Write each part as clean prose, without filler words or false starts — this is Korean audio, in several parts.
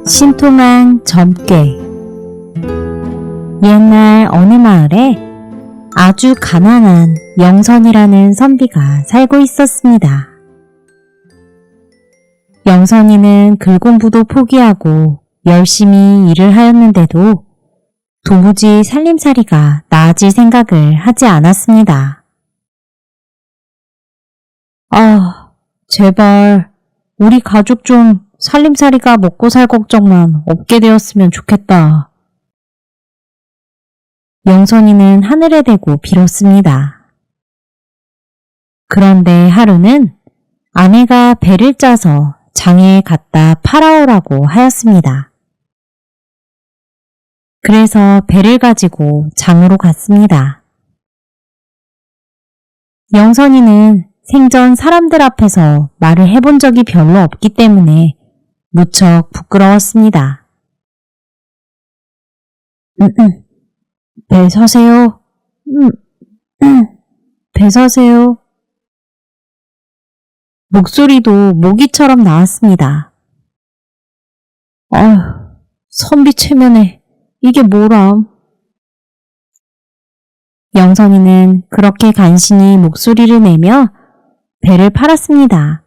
신통한 점괘. 옛날 어느 마을에 아주 가난한 영선이라는 선비가 살고 있었습니다. 영선이는 글공부도 포기하고 열심히 일을 하였는데도 도무지 살림살이가 나아질 생각을 하지 않았습니다. 제발 우리 가족 좀 살림살이가 먹고 살 걱정만 없게 되었으면 좋겠다. 영선이는 하늘에 대고 빌었습니다. 그런데 하루는 아내가 배를 짜서 장에 갖다 팔아오라고 하였습니다. 그래서 배를 가지고 장으로 갔습니다. 영선이는 생전 사람들 앞에서 말을 해본 적이 별로 없기 때문에 무척 부끄러웠습니다. 배 서세요. 배 서세요. 목소리도 모기처럼 나왔습니다. 선비 체면에 이게 뭐람. 영선이는 그렇게 간신히 목소리를 내며 배를 팔았습니다.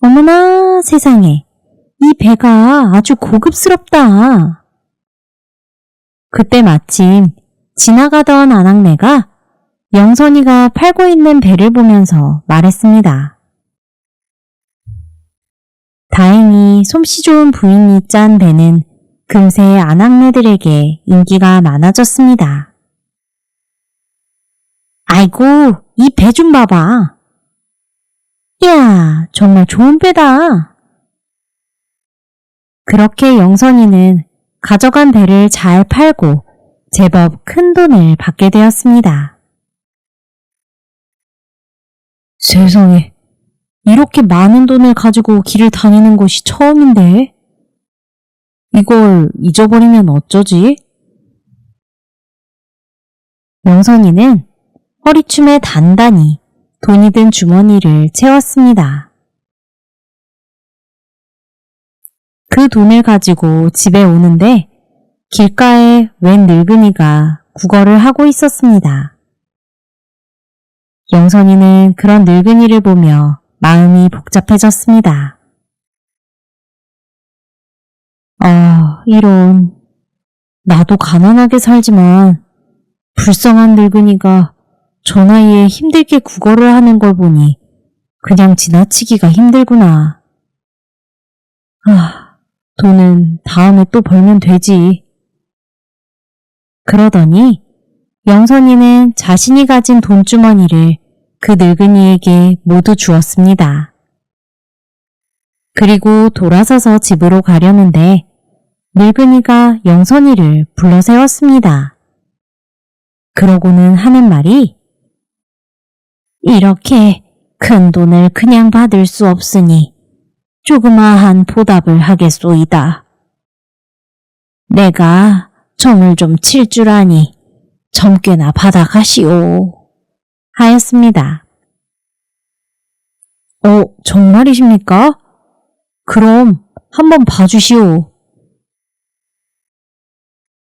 어머나 세상에, 이 배가 아주 고급스럽다. 그때 마침 지나가던 아낙네가 영선이가 팔고 있는 배를 보면서 말했습니다. 다행히 솜씨 좋은 부인이 짠 배는 금세 아낙네들에게 인기가 많아졌습니다. 아이고, 이 배 좀 봐봐. 이야, 정말 좋은 배다. 그렇게 영선이는 가져간 배를 잘 팔고 제법 큰 돈을 받게 되었습니다. 세상에, 이렇게 많은 돈을 가지고 길을 다니는 것이 처음인데? 이걸 잊어버리면 어쩌지? 영선이는 허리춤에 단단히 돈이 든 주머니를 채웠습니다. 그 돈을 가지고 집에 오는데 길가에 웬 늙은이가 구걸을 하고 있었습니다. 영선이는 그런 늙은이를 보며 마음이 복잡해졌습니다. 이런. 나도 가난하게 살지만 불쌍한 늙은이가 저 나이에 힘들게 구걸을 하는 걸 보니 그냥 지나치기가 힘들구나. 돈은 다음에 또 벌면 되지. 그러더니 영선이는 자신이 가진 돈주머니를 그 늙은이에게 모두 주었습니다. 그리고 돌아서서 집으로 가려는데 늙은이가 영선이를 불러 세웠습니다. 그러고는 하는 말이, 이렇게 큰 돈을 그냥 받을 수 없으니 조그마한 보답을 하겠소이다. 내가 점을 좀 칠 줄 아니 점괘나 받아가시오. 하였습니다. 정말이십니까? 그럼 한번 봐주시오.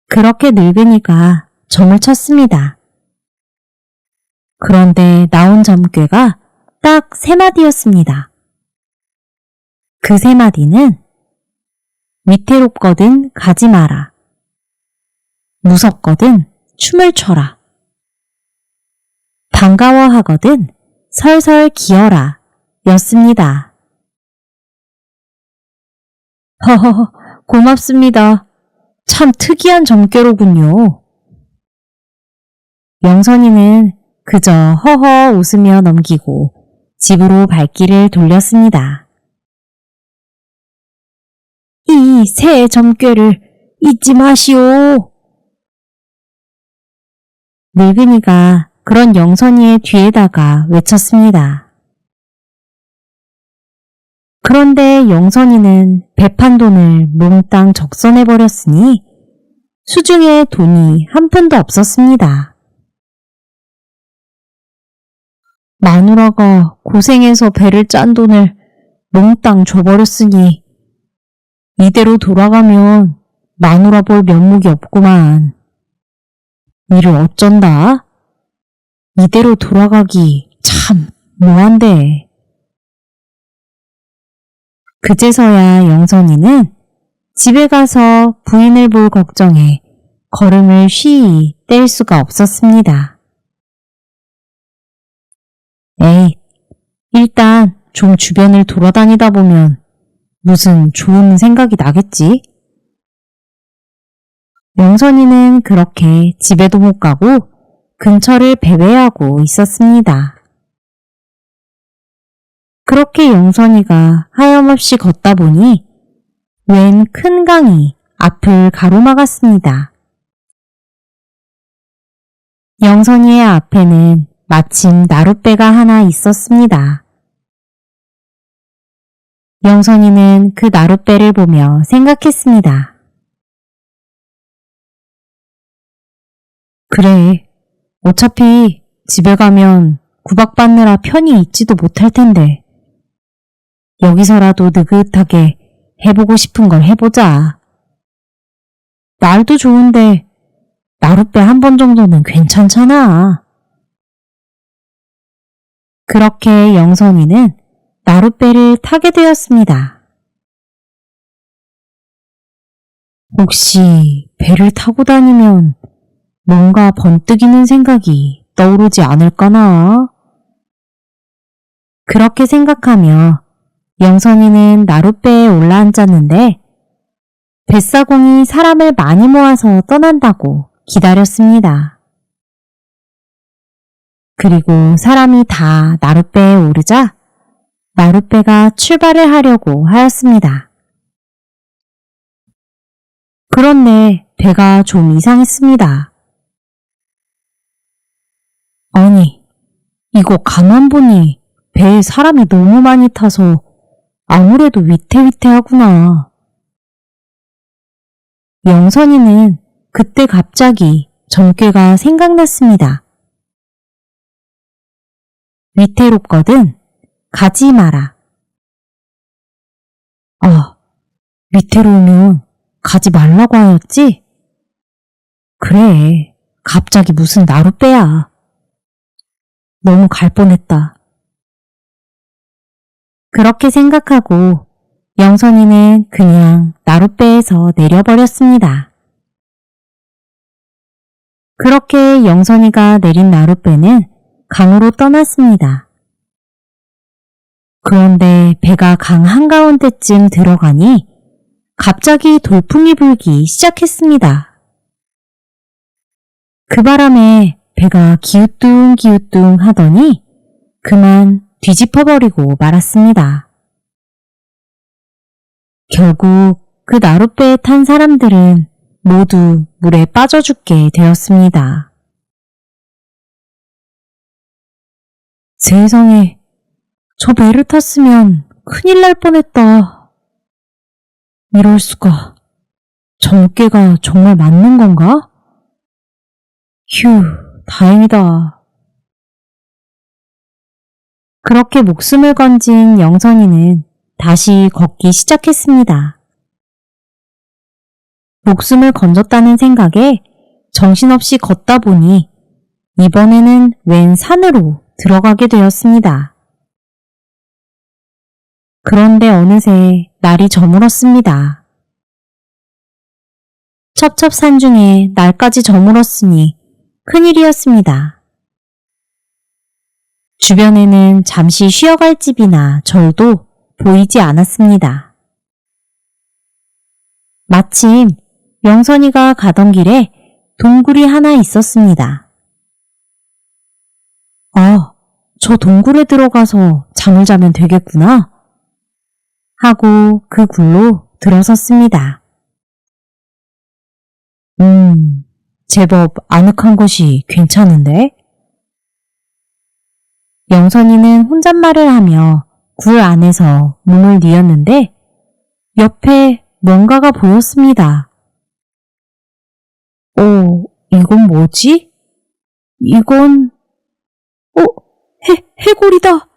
그렇게 늙은이가 점을 쳤습니다. 그런데 나온 점괘가 딱 3마디였습니다. 그 3마디는 위태롭거든 가지 마라. 무섭거든 춤을 춰라. 반가워하거든 설설 기어라 였습니다. 고맙습니다. 참 특이한 점괘로군요. 영선이는 그저 허허 웃으며 넘기고 집으로 발길을 돌렸습니다. 이 새 점괘를 잊지 마시오. 늙은이가 그런 영선이의 뒤에다가 외쳤습니다. 그런데 영선이는 배판 돈을 몽땅 적선해버렸으니 수중에 돈이 한 푼도 없었습니다. 마누라가 고생해서 배를 짠 돈을 몽땅 줘버렸으니 이대로 돌아가면 마누라 볼 면목이 없구만. 이를 어쩐다? 이대로 돌아가기 참 뭐한데. 그제서야 영선이는 집에 가서 부인을 볼 걱정에 걸음을 쉬이 뗄 수가 없었습니다. 에이, 일단 좀 주변을 돌아다니다 보면 무슨 좋은 생각이 나겠지? 영선이는 그렇게 집에도 못 가고 근처를 배회하고 있었습니다. 그렇게 영선이가 하염없이 걷다 보니 웬 큰 강이 앞을 가로막았습니다. 영선이의 앞에는 마침 나룻배가 하나 있었습니다. 영선이는 그 나룻배를 보며 생각했습니다. 그래, 어차피 집에 가면 구박받느라 편히 있지도 못할 텐데 여기서라도 느긋하게 해보고 싶은 걸 해보자. 날도 좋은데 나룻배 한 번 정도는 괜찮잖아. 그렇게 영선이는 나룻배를 타게 되었습니다. 혹시 배를 타고 다니면 뭔가 번뜩이는 생각이 떠오르지 않을까나? 그렇게 생각하며 영선이는 나룻배에 올라앉았는데 뱃사공이 사람을 많이 모아서 떠난다고 기다렸습니다. 그리고 사람이 다 나룻배에 오르자 나룻배가 출발을 하려고 하였습니다. 그런데 배가 좀 이상했습니다. 아니, 이거 가만 보니 배에 사람이 너무 많이 타서 아무래도 위태위태하구나. 영선이는 그때 갑자기 전꾀가 생각났습니다. 위태롭거든 가지 마라. 아, 위태로우면 가지 말라고 하였지? 그래, 갑자기 무슨 나룻배야. 너무 갈 뻔했다. 그렇게 생각하고 영선이는 그냥 나룻배에서 내려버렸습니다. 그렇게 영선이가 내린 나룻배는 강으로 떠났습니다. 그런데 배가 강 한가운데쯤 들어가니 갑자기 돌풍이 불기 시작했습니다. 그 바람에 배가 기우뚱기우뚱 하더니 그만 뒤집어버리고 말았습니다. 결국 그 나룻배에 탄 사람들은 모두 물에 빠져 죽게 되었습니다. 세상에, 저 배를 탔으면 큰일 날 뻔했다. 이럴 수가. 전꾀가 정말 맞는 건가? 휴, 다행이다. 그렇게 목숨을 건진 영선이는 다시 걷기 시작했습니다. 목숨을 건졌다는 생각에 정신없이 걷다 보니 이번에는 웬 산으로 들어가게 되었습니다. 그런데 어느새 날이 저물었습니다. 첩첩산중에 날까지 저물었으니 큰일이었습니다. 주변에는 잠시 쉬어갈 집이나 절도 보이지 않았습니다. 마침 영선이가 가던 길에 동굴이 하나 있었습니다. 아, 저 동굴에 들어가서 잠을 자면 되겠구나 하고 그 굴로 들어섰습니다. 제법 아늑한 곳이 괜찮은데? 영선이는 혼잣말을 하며 굴 안에서 몸을 뉘었는데 옆에 뭔가가 보였습니다. 이건 뭐지? 이건... 해골이다!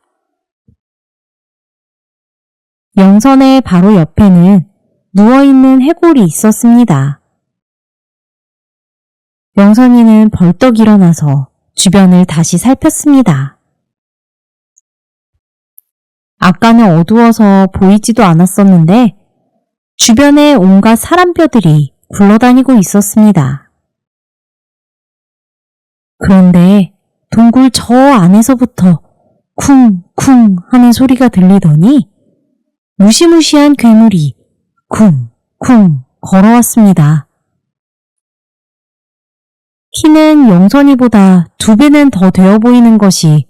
영선의 바로 옆에는 누워있는 해골이 있었습니다. 영선이는 벌떡 일어나서 주변을 다시 살폈습니다. 아까는 어두워서 보이지도 않았었는데 주변에 온갖 사람뼈들이 굴러다니고 있었습니다. 그런데 동굴 저 안에서부터 쿵쿵 하는 소리가 들리더니 무시무시한 괴물이 쿵쿵 걸어왔습니다. 키는 영선이보다 2배는 더 되어 보이는 것이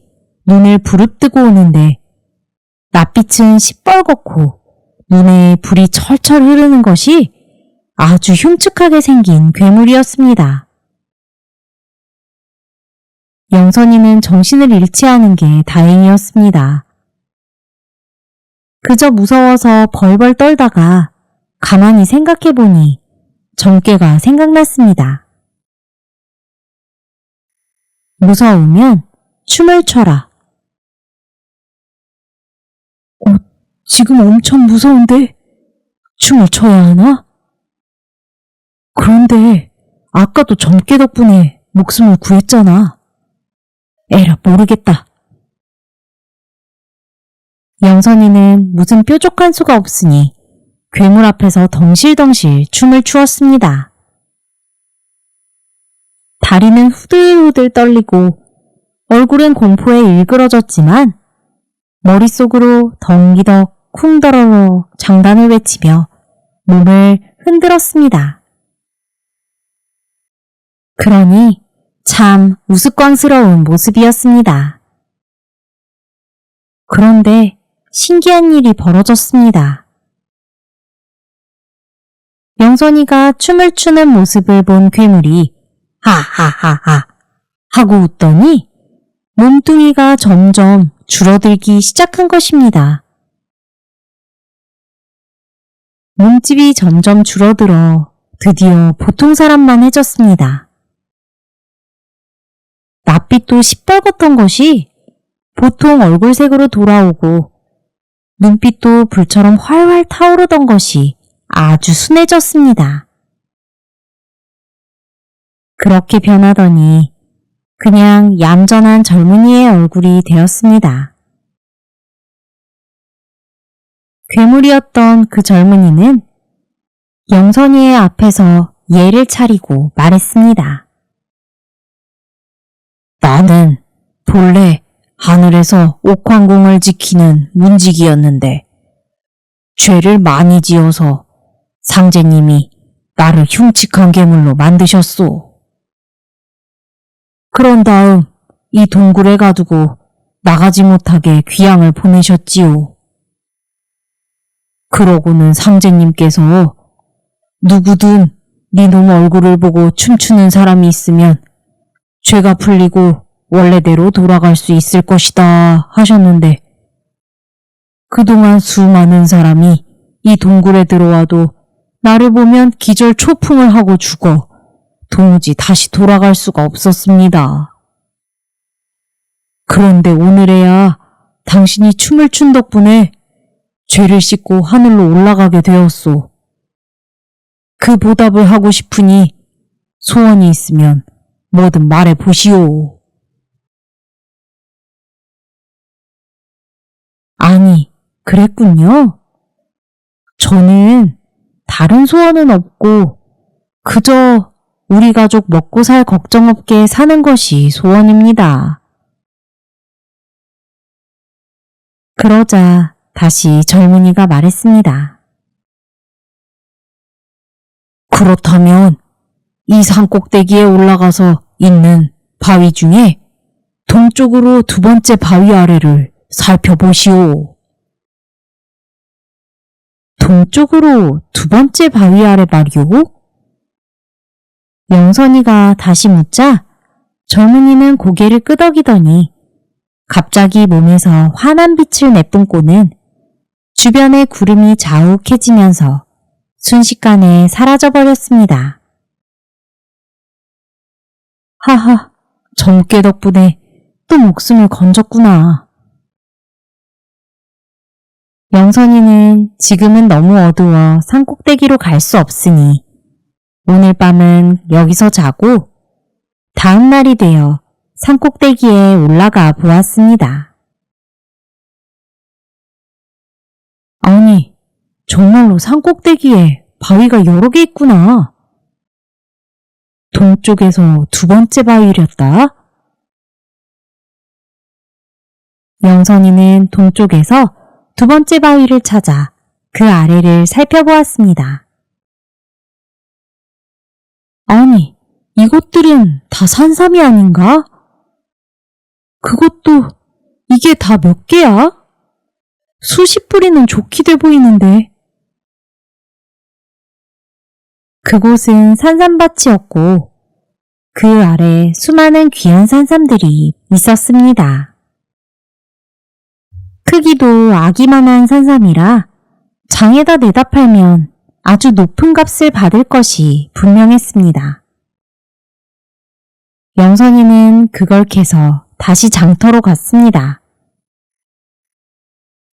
눈을 부릅뜨고 오는데 낯빛은 시뻘겋고 눈에 불이 철철 흐르는 것이 아주 흉측하게 생긴 괴물이었습니다. 영선이는 정신을 잃지 않은 게 다행이었습니다. 그저 무서워서 벌벌 떨다가 가만히 생각해보니 정꾀가 생각났습니다. 무서우면 춤을 춰라. 지금 엄청 무서운데 춤을 춰야 하나? 그런데 아까도 점괘 덕분에 목숨을 구했잖아. 에라 모르겠다. 영선이는 무슨 뾰족한 수가 없으니 괴물 앞에서 덩실덩실 춤을 추었습니다. 다리는 후들후들 떨리고 얼굴은 공포에 일그러졌지만 머릿속으로 덩기덕 쿵더러러 장단을 외치며 몸을 흔들었습니다. 그러니 참 우스꽝스러운 모습이었습니다. 그런데 신기한 일이 벌어졌습니다. 영선이가 춤을 추는 모습을 본 괴물이 하하하하 하고 웃더니 몸뚱이가 점점 줄어들기 시작한 것입니다. 몸집이 점점 줄어들어 드디어 보통 사람만 해졌습니다. 낯빛도 시뻘겋던 것이 보통 얼굴색으로 돌아오고 눈빛도 불처럼 활활 타오르던 것이 아주 순해졌습니다. 그렇게 변하더니 그냥 얌전한 젊은이의 얼굴이 되었습니다. 괴물이었던 그 젊은이는 영선이의 앞에서 예를 차리고 말했습니다. 나는 본래 하늘에서 옥황궁을 지키는 문지기였는데 죄를 많이 지어서 상제님이 나를 흉측한 괴물로 만드셨소. 그런 다음 이 동굴에 가두고 나가지 못하게 귀양을 보내셨지요. 그러고는 상제님께서 누구든 네놈 얼굴을 보고 춤추는 사람이 있으면 죄가 풀리고 원래대로 돌아갈 수 있을 것이다 하셨는데 그동안 수많은 사람이 이 동굴에 들어와도 나를 보면 기절 초풍을 하고 죽어 도무지 다시 돌아갈 수가 없었습니다. 그런데 오늘에야 당신이 춤을 춘 덕분에 죄를 씻고 하늘로 올라가게 되었소. 그 보답을 하고 싶으니 소원이 있으면 뭐든 말해 보시오. 아니, 그랬군요. 저는 다른 소원은 없고 그저 우리 가족 먹고 살 걱정 없게 사는 것이 소원입니다. 그러자 다시 젊은이가 말했습니다. 그렇다면 이 산 꼭대기에 올라가서 있는 바위 중에 동쪽으로 2번째 바위 아래를 살펴보시오. 동쪽으로 2번째 바위 아래 말이오? 영선이가 다시 묻자 젊은이는 고개를 끄덕이더니 갑자기 몸에서 환한 빛을 내뿜고는 주변의 구름이 자욱해지면서 순식간에 사라져버렸습니다. 하하, 점괘 덕분에 또 목숨을 건졌구나. 영선이는 지금은 너무 어두워 산꼭대기로 갈 수 없으니 오늘 밤은 여기서 자고 다음 날이 되어 산꼭대기에 올라가 보았습니다. 아니, 정말로 산꼭대기에 바위가 여러 개 있구나. 동쪽에서 두 번째 바위였다. 영선이는 동쪽에서 두 번째 바위를 찾아 그 아래를 살펴보았습니다. 아니, 이것들은 다 산삼이 아닌가? 그것도 이게 다 몇 개야? 수십 뿌리는 좋게 돼 보이는데. 그곳은 산삼밭이었고 그 아래 수많은 귀한 산삼들이 있었습니다. 크기도 아기만한 산삼이라 장에다 내다 팔면 아주 높은 값을 받을 것이 분명했습니다. 영선이는 그걸 캐서 다시 장터로 갔습니다.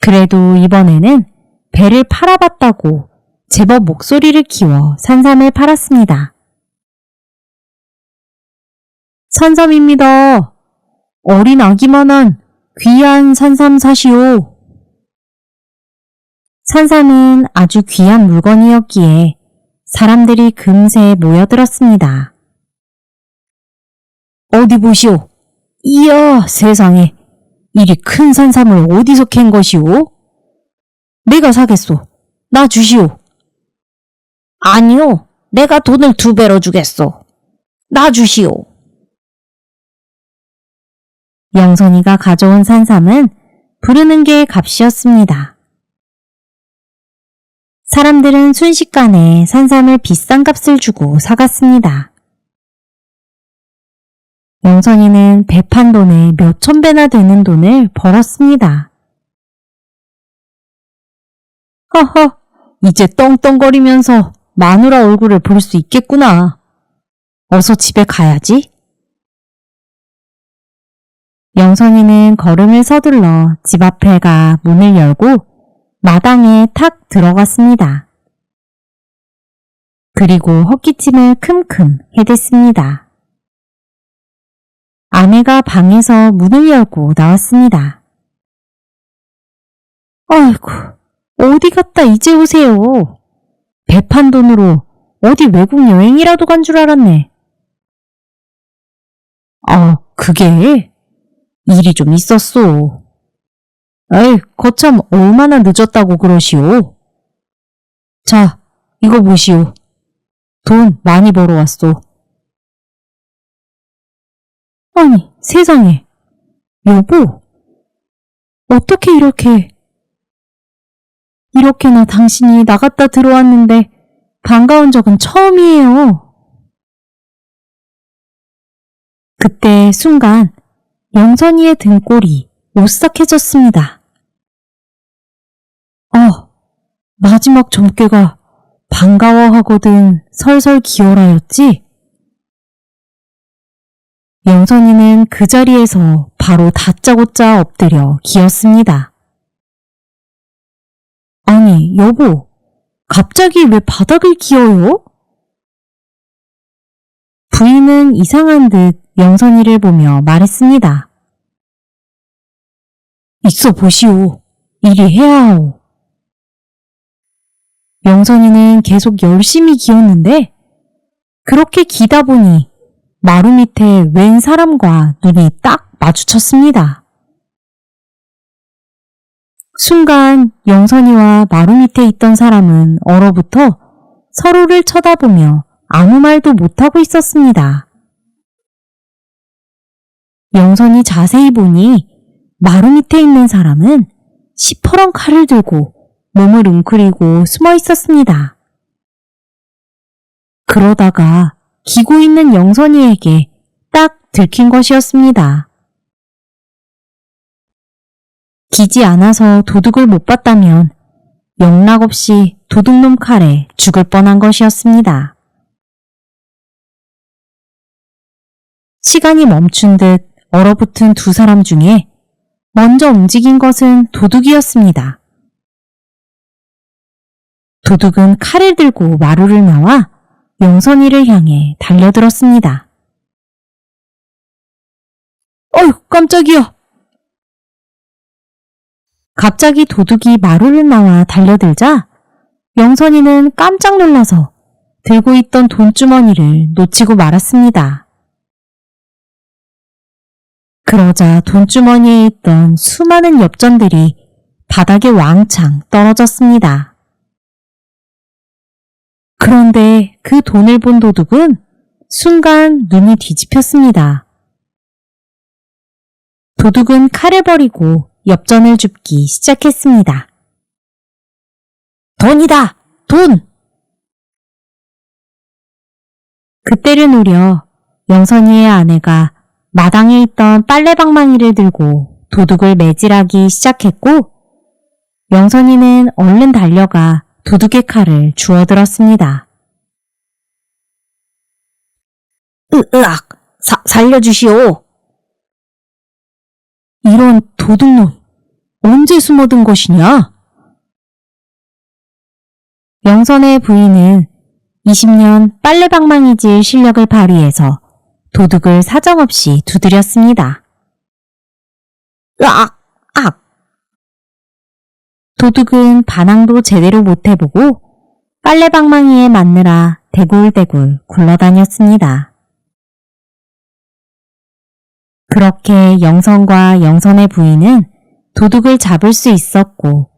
그래도 이번에는 배를 팔아봤다고 제법 목소리를 키워 산삼을 팔았습니다. 산삼입니다. 어린 아기만한 귀한 산삼 사시오. 산삼은 아주 귀한 물건이었기에 사람들이 금세 모여들었습니다. 어디 보시오. 이야, 세상에. 이리 큰 산삼을 어디서 캔 것이오? 내가 사겠소. 나 주시오. 아니요, 내가 돈을 2배로 주겠소. 나 주시오. 영선이가 가져온 산삼은 부르는 게 값이었습니다. 사람들은 순식간에 산삼을 비싼 값을 주고 사갔습니다. 영선이는 배 판 돈에 몇천 배나 되는 돈을 벌었습니다. 허허, 이제 떵떵거리면서 마누라 얼굴을 볼 수 있겠구나. 어서 집에 가야지. 영선이는 걸음을 서둘러 집 앞에 가 문을 열고 마당에 탁 들어갔습니다. 그리고 헛기침을 큼큼 해댔습니다. 아내가 방에서 문을 열고 나왔습니다. 아이고, 어디 갔다 이제 오세요. 배 판 돈으로 어디 외국 여행이라도 간 줄 알았네. 그게 일이 좀 있었소. 에이, 거참 얼마나 늦었다고 그러시오. 자, 이거 보시오. 돈 많이 벌어왔소. 아니, 세상에. 여보, 어떻게 이렇게나 당신이 나갔다 들어왔는데 반가운 적은 처음이에요. 그때 순간 영선이의 등골이 오싹해졌습니다. 마지막 점괘가 반가워하거든 설설 기어라였지? 영선이는 그 자리에서 바로 다짜고짜 엎드려 기었습니다. 아니, 여보, 갑자기 왜 바닥을 기어요? 부인은 이상한 듯 영선이를 보며 말했습니다. 있어 보시오. 이리 해야 하오. 영선이는 계속 열심히 기었는데 그렇게 기다 보니 마루 밑에 웬 사람과 눈이 딱 마주쳤습니다. 순간 영선이와 마루 밑에 있던 사람은 얼어붙어 서로를 쳐다보며 아무 말도 못하고 있었습니다. 영선이 자세히 보니 마루 밑에 있는 사람은 시퍼런 칼을 들고 몸을 웅크리고 숨어 있었습니다. 그러다가 기고 있는 영선이에게 딱 들킨 것이었습니다. 기지 않아서 도둑을 못 봤다면 영락없이 도둑놈 칼에 죽을 뻔한 것이었습니다. 시간이 멈춘 듯 얼어붙은 두 사람 중에 먼저 움직인 것은 도둑이었습니다. 도둑은 칼을 들고 마루를 나와 영선이를 향해 달려들었습니다. 어휴, 깜짝이야! 갑자기 도둑이 마루를 나와 달려들자 영선이는 깜짝 놀라서 들고 있던 돈주머니를 놓치고 말았습니다. 그러자 돈주머니에 있던 수많은 엽전들이 바닥에 왕창 떨어졌습니다. 그런데 그 돈을 본 도둑은 순간 눈이 뒤집혔습니다. 도둑은 칼을 버리고 엽전을 줍기 시작했습니다. 돈이다! 돈! 그때를 노려 영선이의 아내가 마당에 있던 빨래방망이를 들고 도둑을 매질하기 시작했고 영선이는 얼른 달려가 도둑의 칼을 주워들었습니다. 으악! 살려주시오! 이런 도둑놈, 언제 숨어든 것이냐? 영선의 부인은 20년 빨래방망이질 실력을 발휘해서 도둑을 사정없이 두드렸습니다. 으악! 악! 도둑은 반항도 제대로 못해보고 빨래방망이에 맞느라 대굴대굴 굴러다녔습니다. 그렇게 영선과 영선의 부인은 도둑을 잡을 수 있었고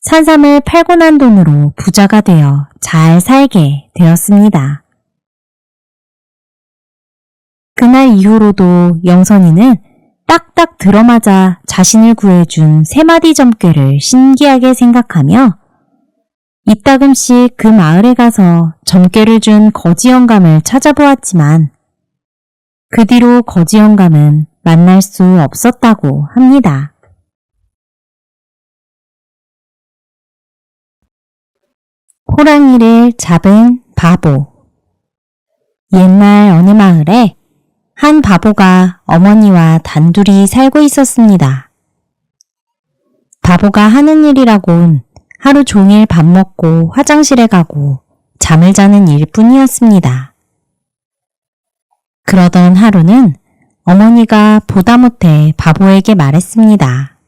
산삼을 팔고 난 돈으로 부자가 되어 잘 살게 되었습니다. 그날 이후로도 영선이는 딱딱 들어맞아 자신을 구해준 3마디 점괘를 신기하게 생각하며 이따금씩 그 마을에 가서 점괘를 준 거지 영감을 찾아보았지만 그 뒤로 거지 영감은 만날 수 없었다고 합니다. 호랑이를 잡은 바보. 옛날 어느 마을에 한 바보가 어머니와 단둘이 살고 있었습니다. 바보가 하는 일이라곤 하루 종일 밥 먹고 화장실에 가고 잠을 자는 일뿐이었습니다. 그러던 하루는 어머니가 보다 못해 바보에게 말했습니다.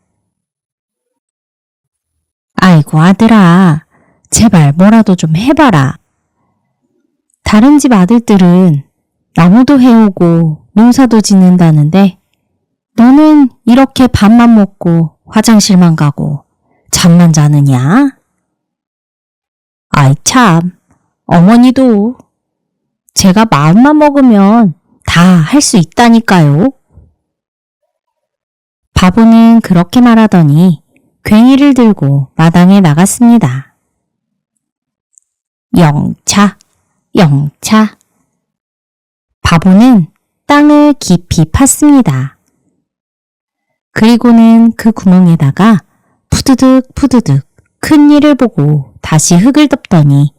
아이고 아들아, 제발 뭐라도 좀 해봐라. 다른 집 아들들은 나무도 해오고 농사도 짓는다는데 너는 이렇게 밥만 먹고 화장실만 가고 잠만 자느냐? 아이 참, 어머니도 제가 마음만 먹으면 다 할 수 있다니까요. 바보는 그렇게 말하더니 괭이를 들고 마당에 나갔습니다. 영차, 영차. 바보는 땅을 깊이 팠습니다. 그리고는 그 구멍에다가 푸드득 푸드득 큰 일을 보고 다시 흙을 덮더니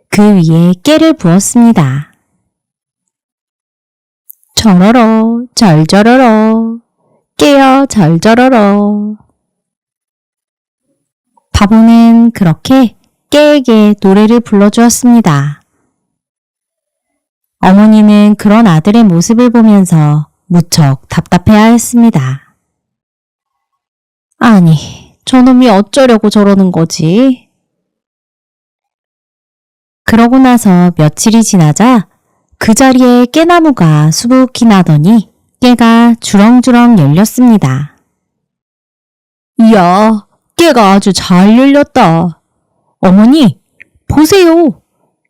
그 위에 깨를 부었습니다. 저러러 절저러러 깨어 절저러러. 바보는 그렇게 깨에게 노래를 불러주었습니다. 어머니는 그런 아들의 모습을 보면서 무척 답답해하였습니다. 아니, 저놈이 어쩌려고 저러는 거지? 그러고 나서 며칠이 지나자 그 자리에 깨나무가 수북히 나더니 깨가 주렁주렁 열렸습니다. 이야, 깨가 아주 잘 열렸다. 어머니, 보세요.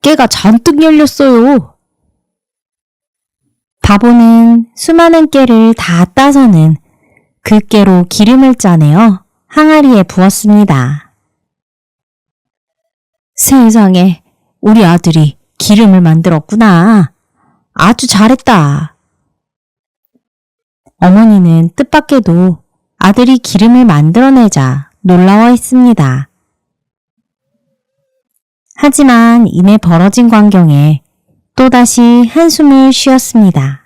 깨가 잔뜩 열렸어요. 바보는 수많은 깨를 다 따서는 그 깨로 기름을 짜내어 항아리에 부었습니다. 세상에, 우리 아들이 기름을 만들었구나. 아주 잘했다. 어머니는 뜻밖에도 아들이 기름을 만들어내자 놀라워했습니다. 하지만 이내 벌어진 광경에 또다시 한숨을 쉬었습니다.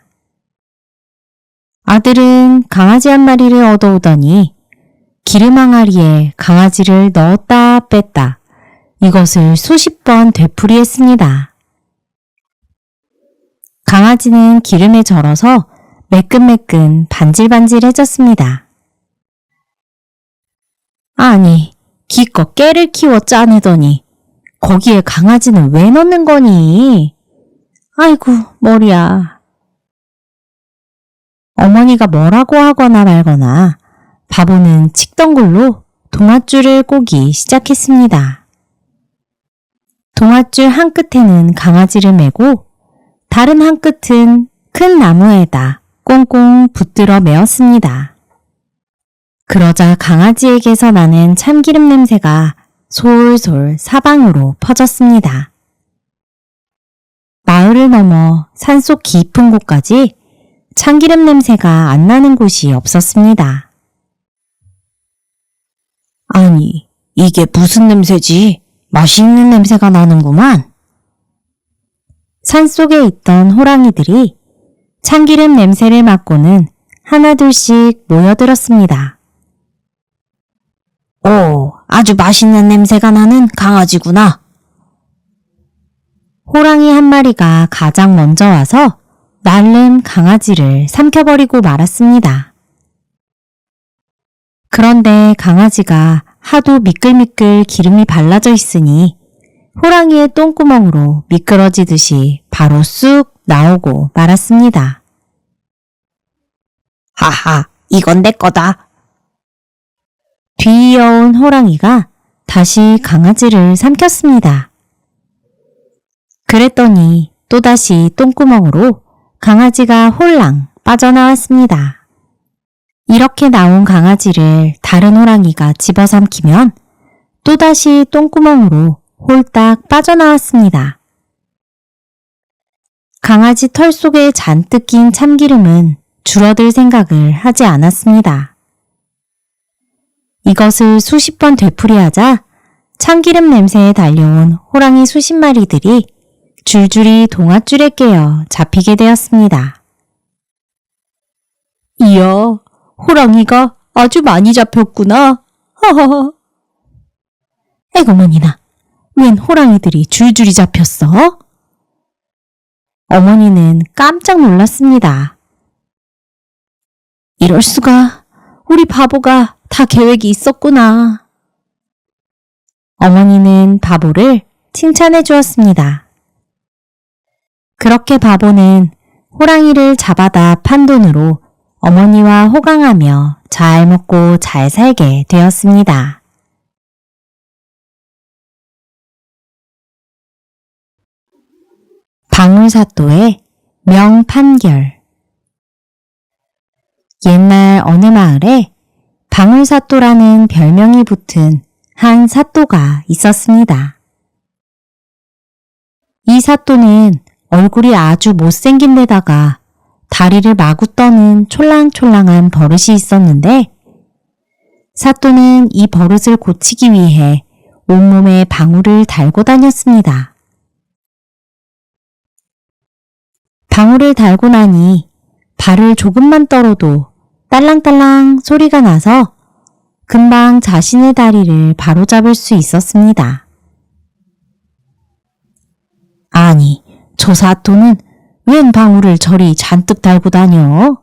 아들은 강아지 한 마리를 얻어오더니 기름 항아리에 강아지를 넣었다 뺐다 이것을 수십 번 되풀이했습니다. 강아지는 기름에 절어서 매끈매끈 반질반질해졌습니다. 아니, 기껏 깨를 키워 짜내더니 거기에 강아지는 왜 넣는 거니? 아이고, 머리야. 어머니가 뭐라고 하거나 말거나 바보는 칡덩굴로 동아줄을 꼬기 시작했습니다. 동아줄 한 끝에는 강아지를 메고 다른 한 끝은 큰 나무에다 꽁꽁 붙들어 메었습니다. 그러자 강아지에게서 나는 참기름 냄새가 솔솔 사방으로 퍼졌습니다. 마을을 넘어 산속 깊은 곳까지 참기름 냄새가 안 나는 곳이 없었습니다. 아니, 이게 무슨 냄새지? 맛있는 냄새가 나는구만. 산속에 있던 호랑이들이 참기름 냄새를 맡고는 하나둘씩 모여들었습니다. 오, 아주 맛있는 냄새가 나는 강아지구나. 호랑이 한 마리가 가장 먼저 와서 날름 강아지를 삼켜버리고 말았습니다. 그런데 강아지가 하도 미끌미끌 기름이 발라져 있으니 호랑이의 똥구멍으로 미끄러지듯이 바로 쑥 나오고 말았습니다. 하하, 이건 내 거다. 뒤이어온 호랑이가 다시 강아지를 삼켰습니다. 그랬더니 또다시 똥구멍으로 강아지가 홀랑 빠져나왔습니다. 이렇게 나온 강아지를 다른 호랑이가 집어삼키면 또다시 똥구멍으로 홀딱 빠져나왔습니다. 강아지 털 속에 잔뜩 낀 참기름은 줄어들 생각을 하지 않았습니다. 이것을 수십 번 되풀이하자 참기름 냄새에 달려온 호랑이 수십 마리들이 줄줄이 동아줄에 깨어 잡히게 되었습니다. 이야, 호랑이가 아주 많이 잡혔구나. 허허허. 에고머니나, 웬 호랑이들이 줄줄이 잡혔어? 어머니는 깜짝 놀랐습니다. 이럴 수가, 우리 바보가 다 계획이 있었구나. 어머니는 바보를 칭찬해 주었습니다. 그렇게 바보는 호랑이를 잡아다 판 돈으로 어머니와 호강하며 잘 먹고 잘 살게 되었습니다. 방울사또의 명판결. 옛날 어느 마을에 방울사또라는 별명이 붙은 한 사또가 있었습니다. 이 사또는 얼굴이 아주 못생긴 데다가 다리를 마구 떠는 촐랑촐랑한 버릇이 있었는데 사또는 이 버릇을 고치기 위해 온몸에 방울을 달고 다녔습니다. 방울을 달고 나니 발을 조금만 떨어도 딸랑딸랑 소리가 나서 금방 자신의 다리를 바로잡을 수 있었습니다. 아니, 저 사또는 웬 방울을 저리 잔뜩 달고 다녀?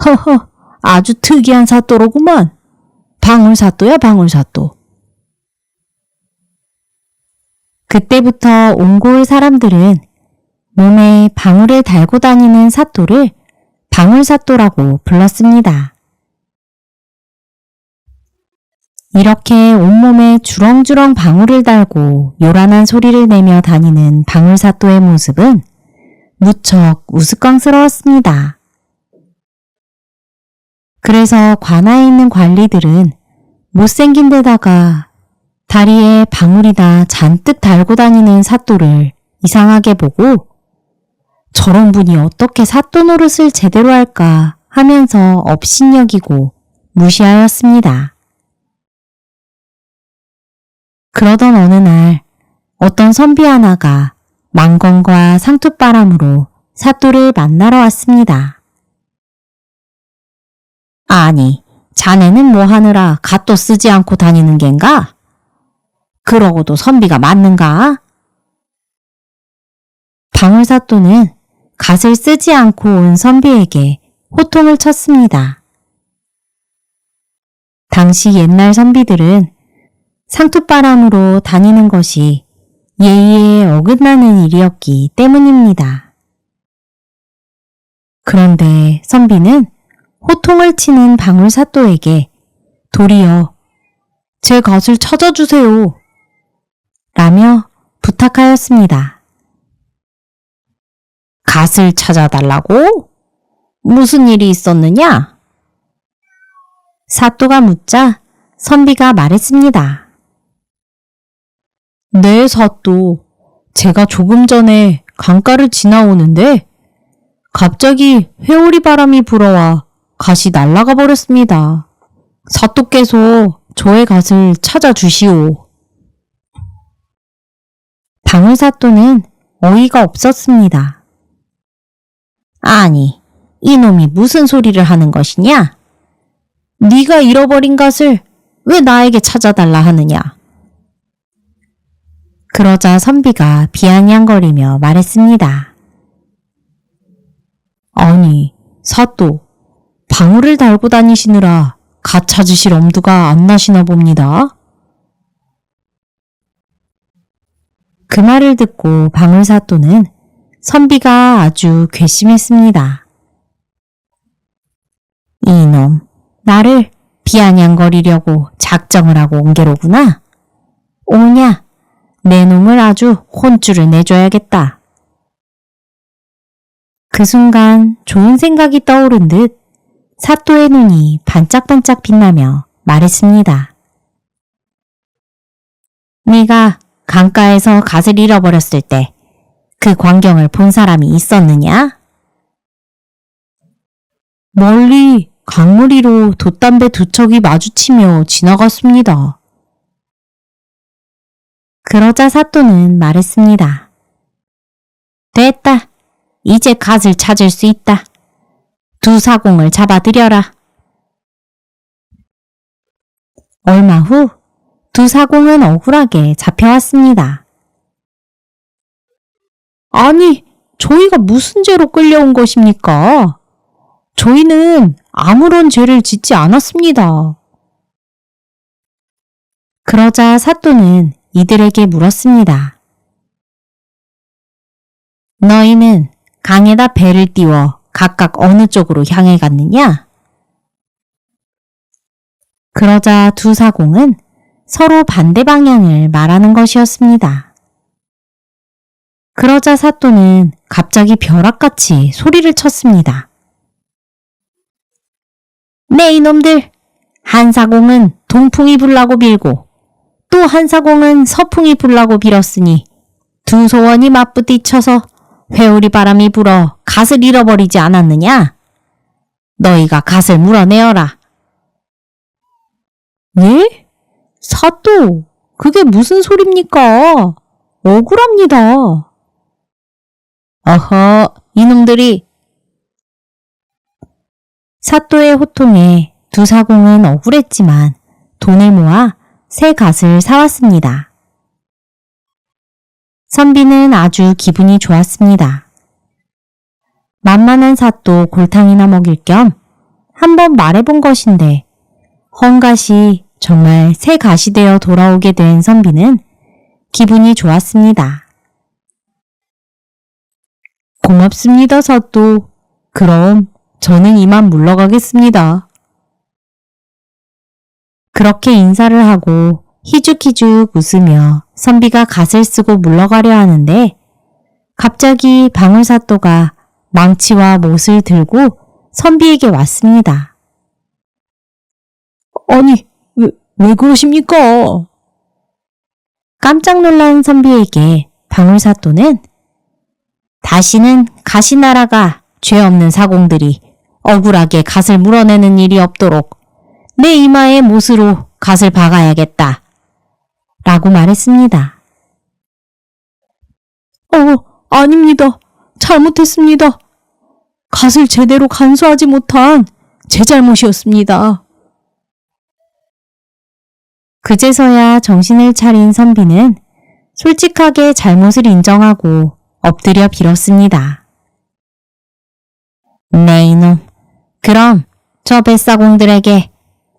허허, 아주 특이한 사또로구만. 방울사또야, 방울사또. 그때부터 옹골 사람들은 몸에 방울을 달고 다니는 사또를 방울사또라고 불렀습니다. 이렇게 온몸에 주렁주렁 방울을 달고 요란한 소리를 내며 다니는 방울사또의 모습은 무척 우스꽝스러웠습니다. 그래서 관아에 있는 관리들은 못생긴 데다가 다리에 방울이나 잔뜩 달고 다니는 사또를 이상하게 보고 저런 분이 어떻게 사또 노릇을 제대로 할까 하면서 업신여기고 무시하였습니다. 그러던 어느 날 어떤 선비 하나가 망건과 상투바람으로 사또를 만나러 왔습니다. 아니, 자네는 뭐 하느라 갓도 쓰지 않고 다니는 겐가? 그러고도 선비가 맞는가? 방울사또는 갓을 쓰지 않고 온 선비에게 호통을 쳤습니다. 당시 옛날 선비들은 상투바람으로 다니는 것이 예의에 어긋나는 일이었기 때문입니다. 그런데 선비는 호통을 치는 방울사또에게 도리어 제 갓을 찾아주세요 라며 부탁하였습니다. 갓을 찾아달라고? 무슨 일이 있었느냐? 사또가 묻자 선비가 말했습니다. 네, 사또. 제가 조금 전에 강가를 지나오는데 갑자기 회오리 바람이 불어와 갓이 날아가 버렸습니다. 사또께서 저의 갓을 찾아주시오. 방울사또는 어이가 없었습니다. 아니, 이놈이 무슨 소리를 하는 것이냐? 네가 잃어버린 갓을 왜 나에게 찾아달라 하느냐? 그러자 선비가 비아냥거리며 말했습니다. 아니, 사또, 방울을 달고 다니시느라 갓 찾으실 엄두가 안 나시나 봅니다. 그 말을 듣고 방울사또는 선비가 아주 괘씸했습니다. 이놈, 나를 비아냥거리려고 작정을 하고 온 게로구나. 오냐, 내 놈을 아주 혼쭐을 내줘야겠다. 그 순간 좋은 생각이 떠오른 듯 사또의 눈이 반짝반짝 빛나며 말했습니다. 네가 강가에서 갓을 잃어버렸을 때 그 광경을 본 사람이 있었느냐? 멀리 강물 위로 돛담배 두 척이 마주치며 지나갔습니다. 그러자 사또는 말했습니다. 됐다. 이제 갓을 찾을 수 있다. 두 사공을 잡아들여라. 얼마 후 두 사공은 억울하게 잡혀왔습니다. 아니, 저희가 무슨 죄로 끌려온 것입니까? 저희는 아무런 죄를 짓지 않았습니다. 그러자 사또는 이들에게 물었습니다. 너희는 강에다 배를 띄워 각각 어느 쪽으로 향해 갔느냐? 그러자 두 사공은 서로 반대 방향을 말하는 것이었습니다. 그러자 사또는 갑자기 벼락같이 소리를 쳤습니다. 네, 이놈들! 한 사공은 동풍이 불라고 빌고 또 한 사공은 서풍이 불라고 빌었으니 두 소원이 맞부딪혀서 회오리 바람이 불어 갓을 잃어버리지 않았느냐? 너희가 갓을 물어내어라. 예? 사또, 그게 무슨 소립니까? 억울합니다. 어허, 이놈들이. 사또의 호통에 두 사공은 억울했지만 돈을 모아 새 갓을 사왔습니다. 선비는 아주 기분이 좋았습니다. 만만한 사또 골탕이나 먹일 겸 한번 말해본 것인데 헝갓이 정말 새 갓이 되어 돌아오게 된 선비는 기분이 좋았습니다. 고맙습니다, 사또. 그럼 저는 이만 물러가겠습니다. 그렇게 인사를 하고 희죽희죽 웃으며 선비가 갓을 쓰고 물러가려 하는데 갑자기 방울사또가 망치와 못을 들고 선비에게 왔습니다. 아니, 왜 그러십니까? 깜짝 놀란 선비에게 방울사또는 다시는 갓이 날아가 죄 없는 사공들이 억울하게 갓을 물어내는 일이 없도록 내 이마에 못으로 갓을 박아야겠다. 라고 말했습니다. 아닙니다. 잘못했습니다. 갓을 제대로 간수하지 못한 제 잘못이었습니다. 그제서야 정신을 차린 선비는 솔직하게 잘못을 인정하고 엎드려 빌었습니다. 네 이놈, 그럼 저 뱃사공들에게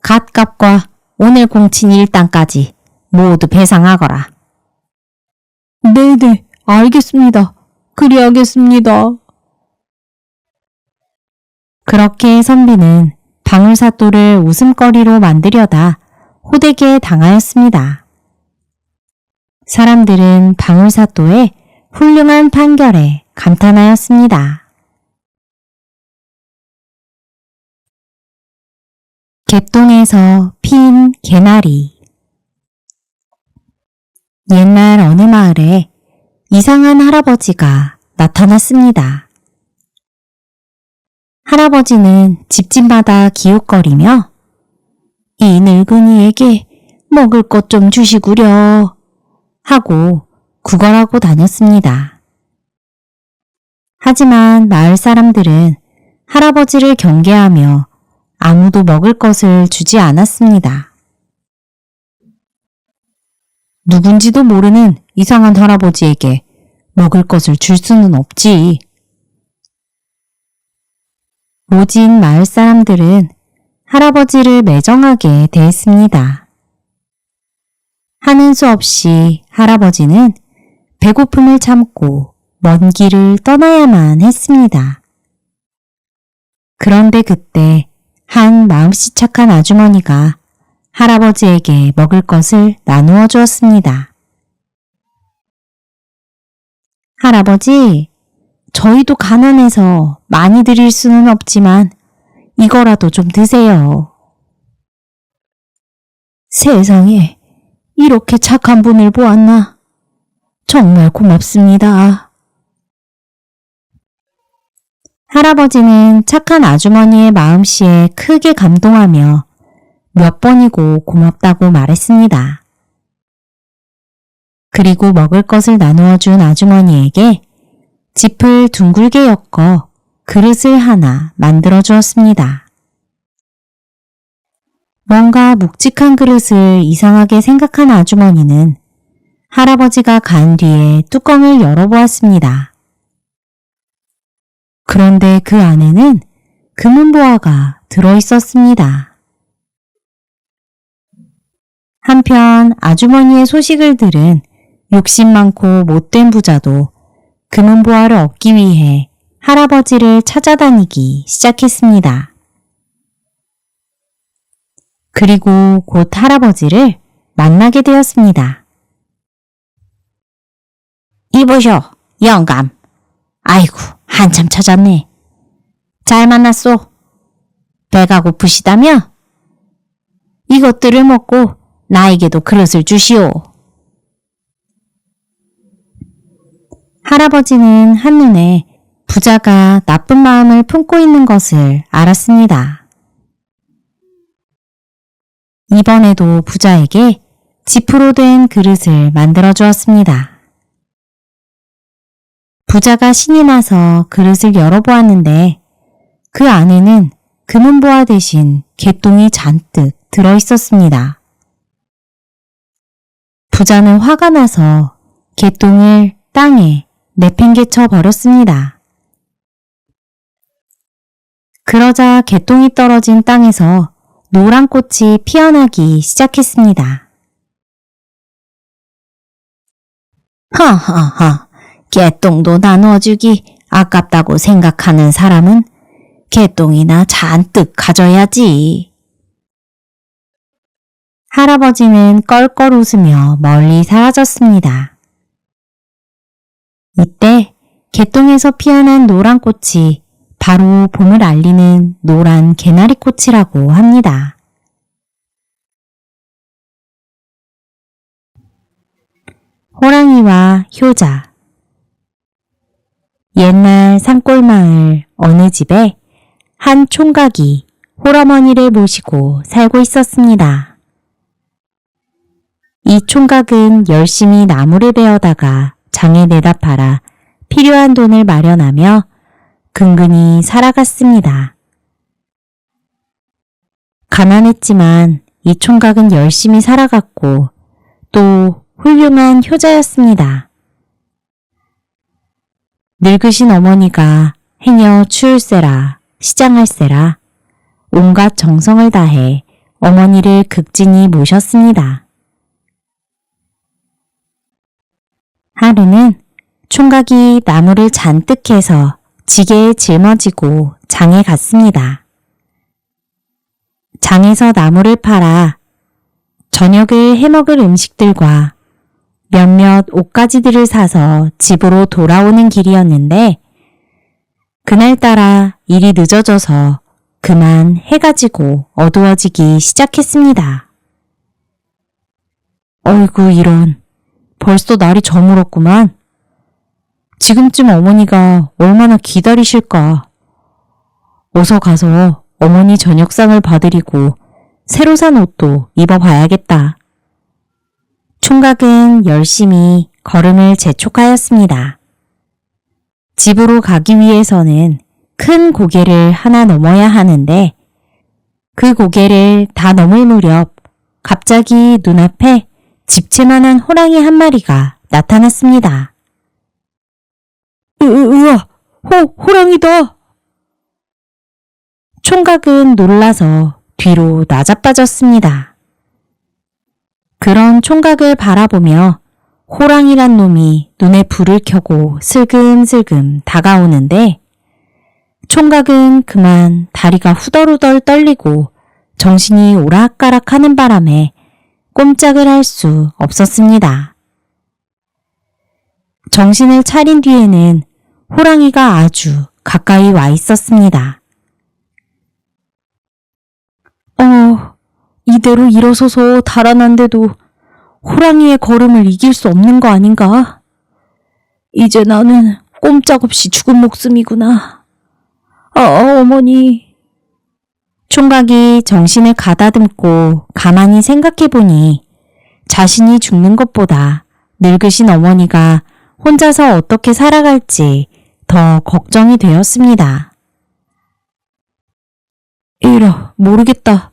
갓값과 오늘 공친 일당까지 모두 배상하거라. 네네, 알겠습니다. 그리하겠습니다. 그렇게 선비는 방울사또를 웃음거리로 만들려다 호되게 당하였습니다. 사람들은 방울사또의 훌륭한 판결에 감탄하였습니다. 개똥에서 핀 개나리. 옛날 어느 마을에 이상한 할아버지가 나타났습니다. 할아버지는 집집마다 기웃거리며 이 늙은이에게 먹을 것 좀 주시구려 하고 구걸하고 다녔습니다. 하지만 마을 사람들은 할아버지를 경계하며 아무도 먹을 것을 주지 않았습니다. 누군지도 모르는 이상한 할아버지에게 먹을 것을 줄 수는 없지. 모진 마을 사람들은 할아버지를 매정하게 대했습니다. 하는 수 없이 할아버지는 배고픔을 참고 먼 길을 떠나야만 했습니다. 그런데 그때 한 마음씨 착한 아주머니가 할아버지에게 먹을 것을 나누어 주었습니다. 할아버지, 저희도 가난해서 많이 드릴 수는 없지만 이거라도 좀 드세요. 세상에, 이렇게 착한 분을 보았나? 정말 고맙습니다. 할아버지는 착한 아주머니의 마음씨에 크게 감동하며 몇 번이고 고맙다고 말했습니다. 그리고 먹을 것을 나누어 준 아주머니에게 짚을 둥글게 엮어 그릇을 하나 만들어 주었습니다. 뭔가 묵직한 그릇을 이상하게 생각한 아주머니는 할아버지가 간 뒤에 뚜껑을 열어보았습니다. 그런데 그 안에는 금은보화가 들어있었습니다. 한편 아주머니의 소식을 들은 욕심 많고 못된 부자도 금은보화를 얻기 위해 할아버지를 찾아다니기 시작했습니다. 그리고 곧 할아버지를 만나게 되었습니다. 이보쇼, 영감. 아이고, 한참 찾았네. 잘 만났소. 배가 고프시다며? 이것들을 먹고 나에게도 그릇을 주시오. 할아버지는 한눈에 부자가 나쁜 마음을 품고 있는 것을 알았습니다. 이번에도 부자에게 지프로 된 그릇을 만들어 주었습니다. 부자가 신이 나서 그릇을 열어보았는데 그 안에는 금은보화 대신 개똥이 잔뜩 들어있었습니다. 부자는 화가 나서 개똥을 땅에 내팽개쳐 버렸습니다. 그러자 개똥이 떨어진 땅에서 노란 꽃이 피어나기 시작했습니다. 하하하, 개똥도 나누어주기 아깝다고 생각하는 사람은 개똥이나 잔뜩 가져야지. 할아버지는 껄껄 웃으며 멀리 사라졌습니다. 이때 개똥에서 피어난 노란 꽃이 바로 봄을 알리는 노란 개나리꽃이라고 합니다. 호랑이와 효자. 옛날 산골마을 어느 집에 한 총각이 홀어머니를 모시고 살고 있었습니다. 이 총각은 열심히 나무를 베어다가 장에 내다 팔아 필요한 돈을 마련하며 근근히 살아갔습니다. 가난했지만 이 총각은 열심히 살아갔고 또 훌륭한 효자였습니다. 늙으신 어머니가 행여 추울세라 시장할세라 온갖 정성을 다해 어머니를 극진히 모셨습니다. 하루는 총각이 나무를 잔뜩 해서 지게에 짊어지고 장에 갔습니다. 장에서 나무를 팔아 저녁을 해먹을 음식들과 몇몇 옷가지들을 사서 집으로 돌아오는 길이었는데 그날따라 일이 늦어져서 그만 해가 지고 어두워지기 시작했습니다. 어이구 이런, 벌써 날이 저물었구만. 지금쯤 어머니가 얼마나 기다리실까. 어서 가서 어머니 저녁상을 봐드리고 새로 산 옷도 입어봐야겠다. 총각은 열심히 걸음을 재촉하였습니다. 집으로 가기 위해서는 큰 고개를 하나 넘어야 하는데 그 고개를 다 넘을 무렵 갑자기 눈앞에 집채만한 호랑이 한 마리가 나타났습니다. 으아! 호랑이다! 총각은 놀라서 뒤로 나자빠졌습니다. 그런 총각을 바라보며 호랑이란 놈이 눈에 불을 켜고 슬금슬금 다가오는데 총각은 그만 다리가 후덜후덜 떨리고 정신이 오락가락하는 바람에 꼼짝을 할 수 없었습니다. 정신을 차린 뒤에는 호랑이가 아주 가까이 와 있었습니다. 이대로 일어서서 달아난데도 호랑이의 걸음을 이길 수 없는 거 아닌가? 이제 나는 꼼짝없이 죽은 목숨이구나. 어머니. 총각이 정신을 가다듬고 가만히 생각해보니 자신이 죽는 것보다 늙으신 어머니가 혼자서 어떻게 살아갈지 더 걱정이 되었습니다. 이라, 모르겠다.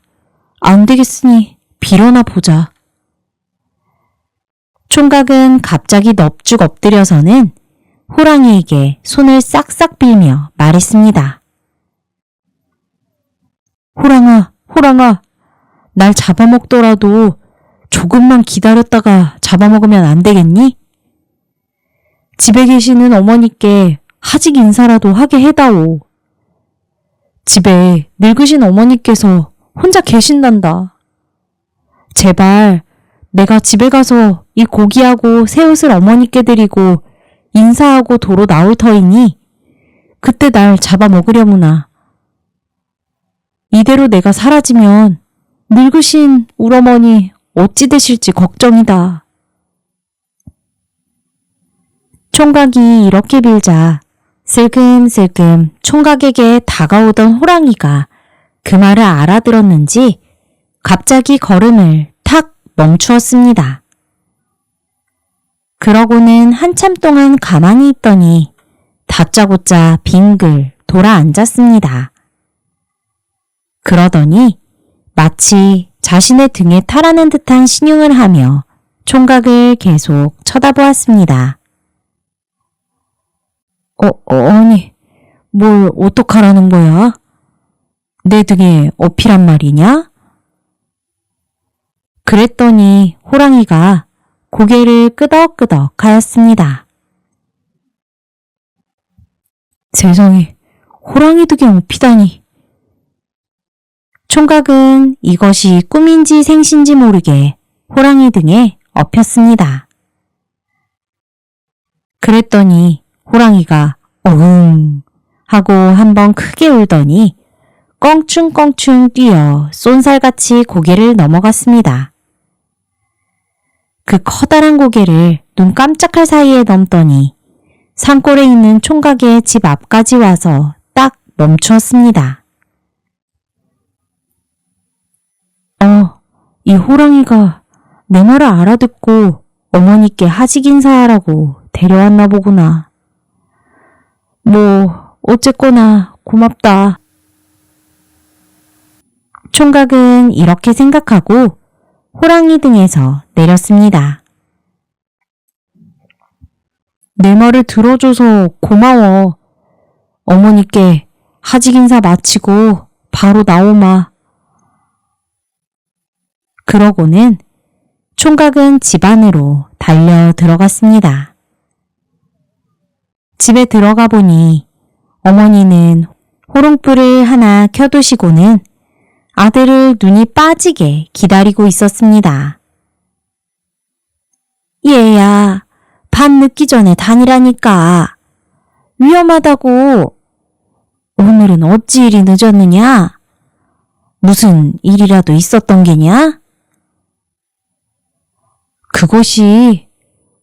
안 되겠으니 빌어나 보자. 총각은 갑자기 넙죽 엎드려서는 호랑이에게 손을 싹싹 빌며 말했습니다. 호랑아, 날 잡아먹더라도 조금만 기다렸다가 잡아먹으면 안 되겠니? 집에 계시는 어머니께 하직 인사라도 하게 해다오. 집에 늙으신 어머니께서 혼자 계신단다. 제발 내가 집에 가서 이 고기하고 새옷을 어머니께 드리고 인사하고 도로 나올 터이니 그때 날 잡아먹으려무나. 이대로 내가 사라지면 늙으신 울어머니 어찌 되실지 걱정이다. 총각이 이렇게 빌자 슬금슬금 총각에게 다가오던 호랑이가 그 말을 알아들었는지 갑자기 걸음을 탁 멈추었습니다. 그러고는 한참 동안 가만히 있더니 다짜고짜 빙글 돌아 앉았습니다. 그러더니 마치 자신의 등에 타라는 듯한 신용을 하며 총각을 계속 쳐다보았습니다. 아니, 뭘 어떡하라는 거야? 내 등에 업히란 말이냐? 그랬더니 호랑이가 고개를 끄덕끄덕 하였습니다. 세상에, 호랑이 등에 업히다니. 총각은 이것이 꿈인지 생신지 모르게 호랑이 등에 업혔습니다. 그랬더니 호랑이가 어흥 하고 한번 크게 울더니 껑충껑충 뛰어 쏜살같이 고개를 넘어갔습니다. 그 커다란 고개를 눈 깜짝할 사이에 넘더니 산골에 있는 총각의 집 앞까지 와서 딱 멈추었습니다. 이 호랑이가 내 말을 알아듣고 어머니께 하직 인사하라고 데려왔나 보구나. 어쨌거나 고맙다. 총각은 이렇게 생각하고 호랑이 등에서 내렸습니다. 내 말을 들어줘서 고마워. 어머니께 하직 인사 마치고 바로 나오마. 그러고는 총각은 집 안으로 달려 들어갔습니다. 집에 들어가 보니 어머니는 호롱불을 하나 켜두시고는 아들을 눈이 빠지게 기다리고 있었습니다. 얘야, 밤 늦기 전에 다니라니까. 위험하다고. 오늘은 어찌 이리 늦었느냐? 무슨 일이라도 있었던 게냐? 그것이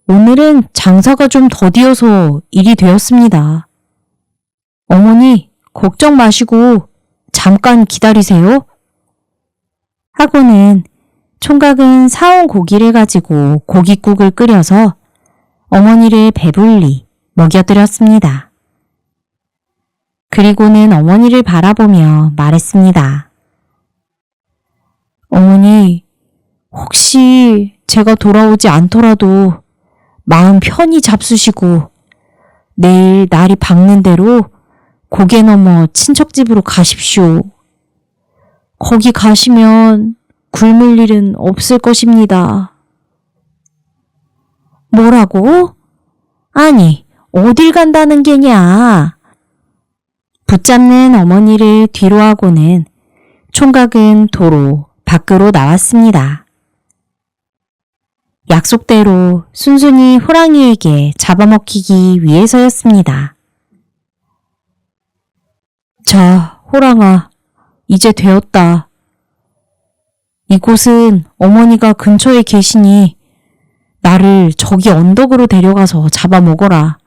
오늘은 장사가 좀 더디어서 일이 되었습니다. 어머니, 걱정 마시고 잠깐 기다리세요. 하고는 총각은 사온 고기를 가지고 고깃국을 끓여서 어머니를 배불리 먹여드렸습니다. 그리고는 어머니를 바라보며 말했습니다. 어머니, 혹시 제가 돌아오지 않더라도 마음 편히 잡수시고 내일 날이 밝는 대로 고개 넘어 친척집으로 가십시오. 거기 가시면 굶을 일은 없을 것입니다. 뭐라고? 아니, 어딜 간다는 게냐? 붙잡는 어머니를 뒤로 하고는 총각은 도로 밖으로 나왔습니다. 약속대로 순순히 호랑이에게 잡아먹히기 위해서였습니다. 자, 호랑아, 이제 되었다. 이곳은 어머니가 근처에 계시니 나를 저기 언덕으로 데려가서 잡아먹어라.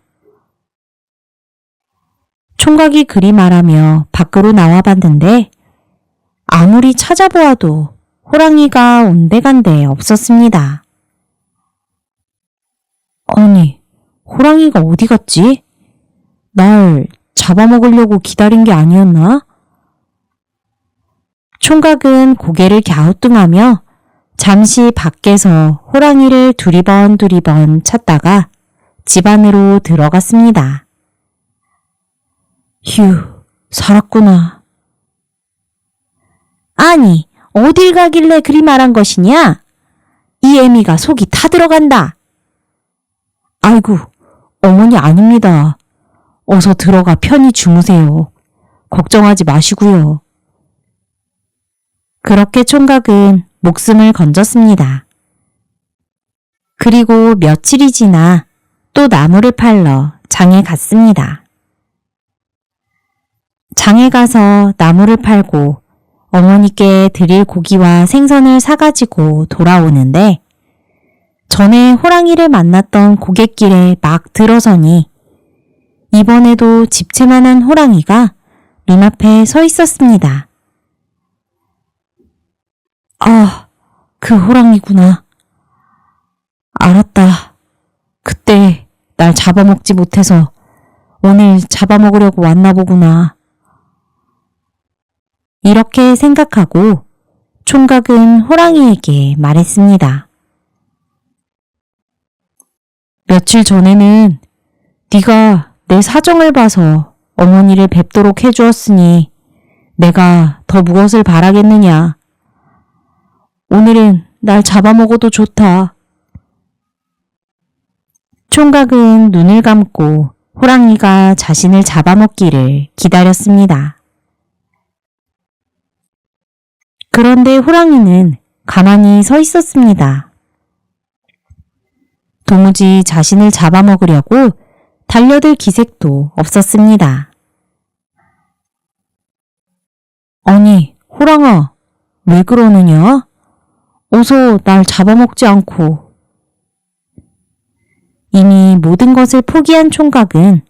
총각이 그리 말하며 밖으로 나와봤는데 아무리 찾아보아도 호랑이가 온데간데 없었습니다. 아니, 호랑이가 어디 갔지? 날 잡아먹으려고 기다린 게 아니었나? 총각은 고개를 갸우뚱하며 잠시 밖에서 호랑이를 두리번 찾다가 집 안으로 들어갔습니다. 휴, 살았구나. 아니, 어딜 가길래 그리 말한 것이냐? 이 애미가 속이 타들어간다. 아이고, 어머니 아닙니다. 어서 들어가 편히 주무세요. 걱정하지 마시고요. 그렇게 총각은 목숨을 건졌습니다. 그리고 며칠이 지나 또 나무를 팔러 장에 갔습니다. 장에 가서 나무를 팔고 어머니께 드릴 고기와 생선을 사가지고 돌아오는데 전에 호랑이를 만났던 고갯길에 막 들어서니 이번에도 집채만한 호랑이가 눈앞에 서 있었습니다. 아, 그 호랑이구나. 알았다. 그때 날 잡아먹지 못해서 오늘 잡아먹으려고 왔나 보구나. 이렇게 생각하고 총각은 호랑이에게 말했습니다. 며칠 전에는 네가 내 사정을 봐서 어머니를 뵙도록 해주었으니 내가 더 무엇을 바라겠느냐. 오늘은 날 잡아먹어도 좋다. 총각은 눈을 감고 호랑이가 자신을 잡아먹기를 기다렸습니다. 그런데 호랑이는 가만히 서 있었습니다. 도무지 자신을 잡아먹으려고 달려들 기색도 없었습니다. 아니, 호랑아, 왜 그러느냐? 어서 날 잡아먹지 않고. 이미 모든 것을 포기한 총각은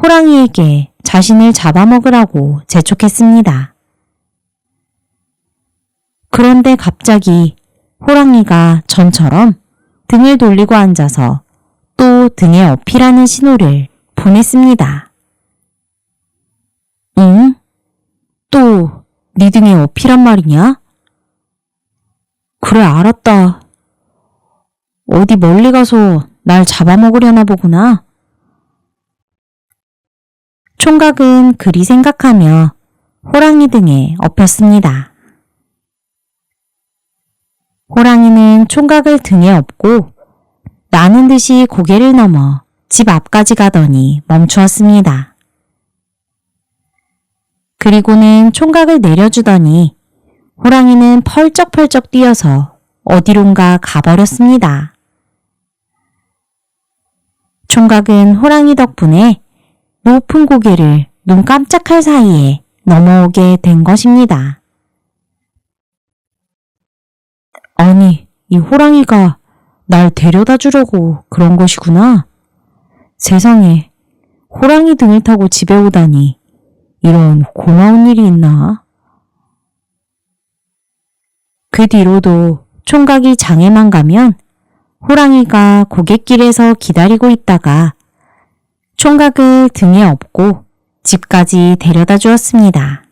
호랑이에게 자신을 잡아먹으라고 재촉했습니다. 그런데 갑자기 호랑이가 전처럼 등을 돌리고 앉아서 또 등에 어필하는 신호를 보냈습니다. 응? 또 네 등에 어필한 말이냐? 그래, 알았다. 어디 멀리 가서 날 잡아먹으려나 보구나. 총각은 그리 생각하며 호랑이 등에 엎였습니다. 호랑이는 총각을 등에 업고 나는 듯이 고개를 넘어 집 앞까지 가더니 멈추었습니다. 그리고는 총각을 내려주더니 호랑이는 펄쩍펄쩍 뛰어서 어디론가 가버렸습니다. 총각은 호랑이 덕분에 높은 고개를 눈 깜짝할 사이에 넘어오게 된 것입니다. 아니, 이 호랑이가 날 데려다 주려고 그런 것이구나. 세상에, 호랑이 등을 타고 집에 오다니 이런 고마운 일이 있나? 그 뒤로도 총각이 장에만 가면 호랑이가 고갯길에서 기다리고 있다가 총각을 등에 업고 집까지 데려다 주었습니다.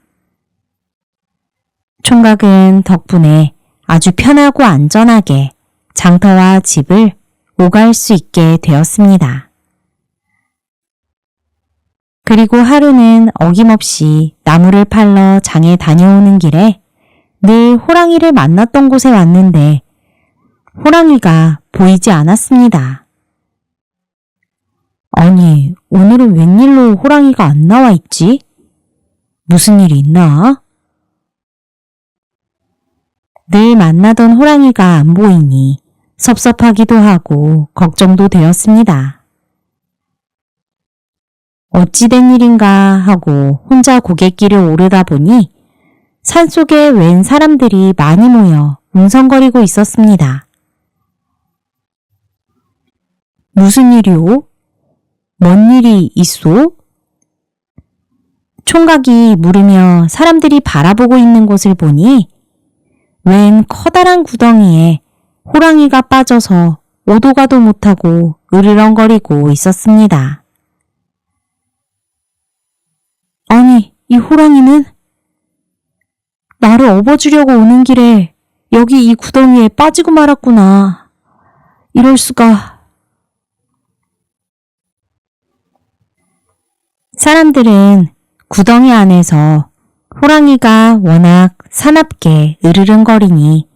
총각은 덕분에 아주 편하고 안전하게 장터와 집을 오갈 수 있게 되었습니다. 그리고 하루는 어김없이 나무를 팔러 장에 다녀오는 길에 늘 호랑이를 만났던 곳에 왔는데 호랑이가 보이지 않았습니다. 아니, 오늘은 웬일로 호랑이가 안 나와 있지? 무슨 일이 있나? 늘 만나던 호랑이가 안 보이니 섭섭하기도 하고 걱정도 되었습니다. 어찌 된 일인가 하고 혼자 고갯길을 오르다 보니 산속에 웬 사람들이 많이 모여 웅성거리고 있었습니다. 무슨 일이오? 뭔 일이 있소? 총각이 물으며 사람들이 바라보고 있는 곳을 보니 웬 커다란 구덩이에 호랑이가 빠져서 오도 가도 못하고 으르렁거리고 있었습니다. 아니, 이 호랑이는 나를 업어주려고 오는 길에 여기 이 구덩이에 빠지고 말았구나. 이럴 수가. 사람들은 구덩이 안에서 호랑이가 워낙 사납게 으르렁거리니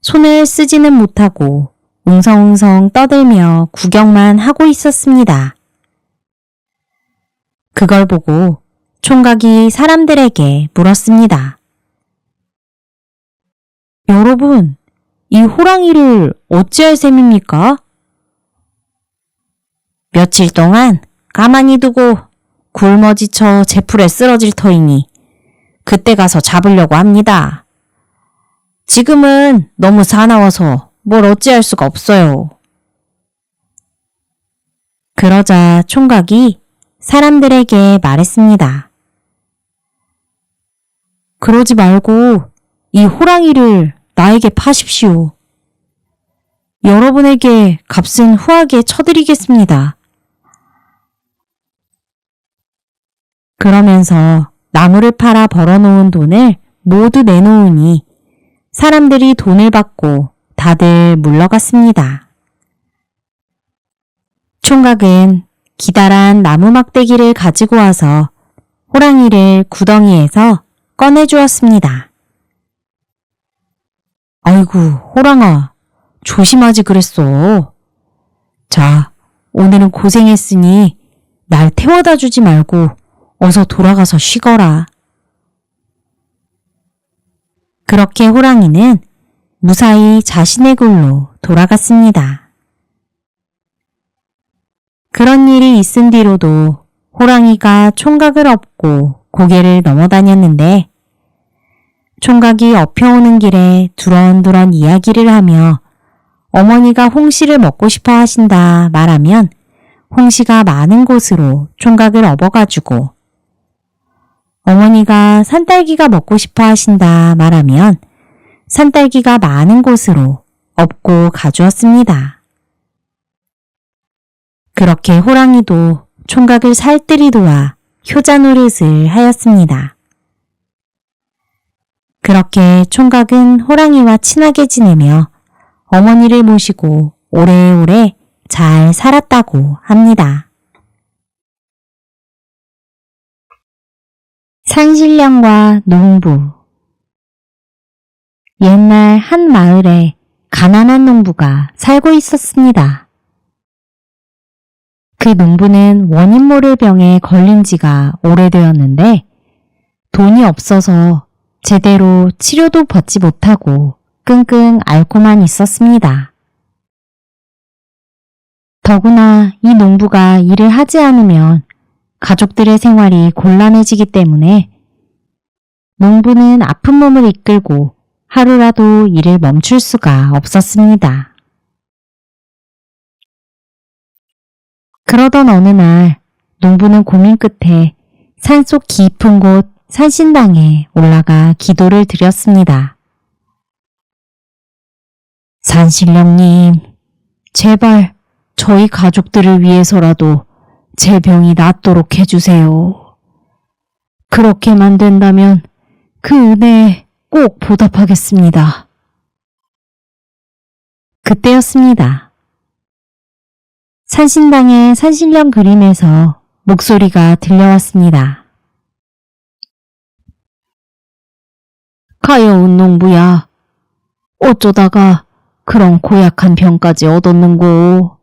손을 쓰지는 못하고 웅성웅성 떠들며 구경만 하고 있었습니다. 그걸 보고 총각이 사람들에게 물었습니다. 여러분, 이 호랑이를 어찌할 셈입니까? 며칠 동안 가만히 두고 굶어 지쳐 제풀에 쓰러질 터이니 그때 가서 잡으려고 합니다. 지금은 너무 사나워서 뭘 어찌할 수가 없어요. 그러자 총각이 사람들에게 말했습니다. 그러지 말고 이 호랑이를 나에게 파십시오. 여러분에게 값은 후하게 쳐드리겠습니다. 그러면서 나무를 팔아 벌어놓은 돈을 모두 내놓으니 사람들이 돈을 받고 다들 물러갔습니다. 총각은 기다란 나무 막대기를 가지고 와서 호랑이를 구덩이에서 꺼내주었습니다. 아이고, 호랑아, 조심하지 그랬어. 자, 오늘은 고생했으니 날 태워다 주지 말고 어서 돌아가서 쉬거라. 그렇게 호랑이는 무사히 자신의 굴로 돌아갔습니다. 그런 일이 있은 뒤로도 호랑이가 총각을 업고 고개를 넘어다녔는데 총각이 업혀오는 길에 두런두런 이야기를 하며 어머니가 홍시를 먹고 싶어 하신다 말하면 홍시가 많은 곳으로 총각을 업어가지고 어머니가 산딸기가 먹고 싶어 하신다 말하면 산딸기가 많은 곳으로 업고 가주었습니다. 그렇게 호랑이도 총각을 살뜰히 도와 효자 노릇을 하였습니다. 그렇게 총각은 호랑이와 친하게 지내며 어머니를 모시고 오래오래 잘 살았다고 합니다. 산신령과 농부. 옛날 한 마을에 가난한 농부가 살고 있었습니다. 그 농부는 원인 모를 병에 걸린 지가 오래되었는데 돈이 없어서 제대로 치료도 받지 못하고 끙끙 앓고만 있었습니다. 더구나 이 농부가 일을 하지 않으면 가족들의 생활이 곤란해지기 때문에 농부는 아픈 몸을 이끌고 하루라도 일을 멈출 수가 없었습니다. 그러던 어느 날 농부는 고민 끝에 산속 깊은 곳 산신당에 올라가 기도를 드렸습니다. 산신령님, 제발 저희 가족들을 위해서라도 제 병이 낫도록 해주세요. 그렇게만 된다면 그 은혜에 꼭 보답하겠습니다. 그때였습니다. 산신당의 산신령 그림에서 목소리가 들려왔습니다. 가여운 농부야, 어쩌다가 그런 고약한 병까지 얻었는고.